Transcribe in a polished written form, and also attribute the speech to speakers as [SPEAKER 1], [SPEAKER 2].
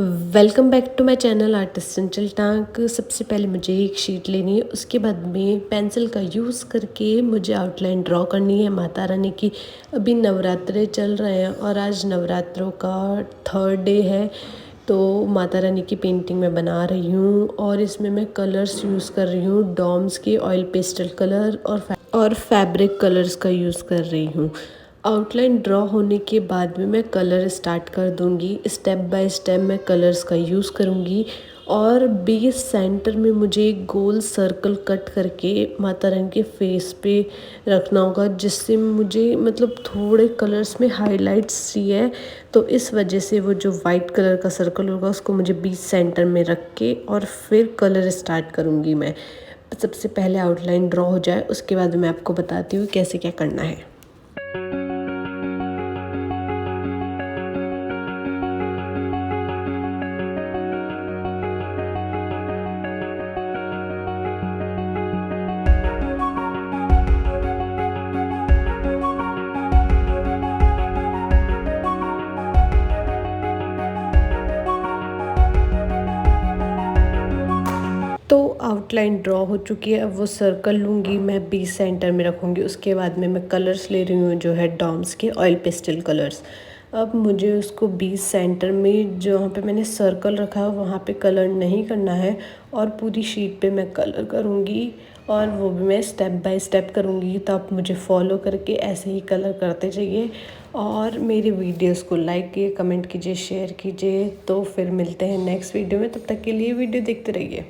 [SPEAKER 1] Welcome back to my channel artist Chanchal Tank. सबसे पहले मुझे एक शीट लेनी है, उसके बाद में पेंसिल का यूज़ करके मुझे आउटलाइन ड्रॉ करनी है माता रानी की। अभी नवरात्रे चल रहे हैं और आज नवरात्रों का थर्ड डे है, तो माता रानी की पेंटिंग मैं बना रही हूँ और इसमें मैं कलर्स यूज़ कर रही हूँ। डॉम्स के ऑयल पेस्टल कलर और फैब्रिक कलर्स का यूज़ कर रही हूँ। आउटलाइन ड्रॉ होने के बाद में मैं कलर स्टार्ट कर दूँगी। स्टेप बाय स्टेप मैं कलर्स का यूज़ करूँगी और बेस सेंटर में मुझे एक गोल सर्कल कट करके माता रानी के फेस पे रखना होगा, जिससे मुझे मतलब थोड़े कलर्स में हाइलाइट्स चाहिए। तो इस वजह से वो जो वाइट कलर का सर्कल होगा उसको मुझे बीच सेंटर में रख के और फिर कलर स्टार्ट करूँगी मैं। सबसे पहले आउटलाइन ड्रॉ हो जाए, उसके बाद मैं आपको बताती हूँ कैसे क्या करना है। तो आउटलाइन ड्रॉ हो चुकी है। अब वो सर्कल लूँगी मैं, बीच सेंटर में रखूँगी। उसके बाद में मैं कलर्स ले रही हूँ जो है डॉम्स के ऑयल पेस्टल कलर्स। अब मुझे उसको बीच सेंटर में जहाँ पे मैंने सर्कल रखा है वहाँ पे कलर नहीं करना है और पूरी शीट पे मैं कलर करूँगी और वो भी मैं स्टेप बाय स्टेप करूँगी। तो आप मुझे फॉलो करके ऐसे ही कलर करते जाइए और मेरी वीडियोस को लाइक कीजिए, कमेंट कीजिए, शेयर कीजिए। तो फिर मिलते हैं नेक्स्ट वीडियो में, तब तक के लिए वीडियो देखते रहिए।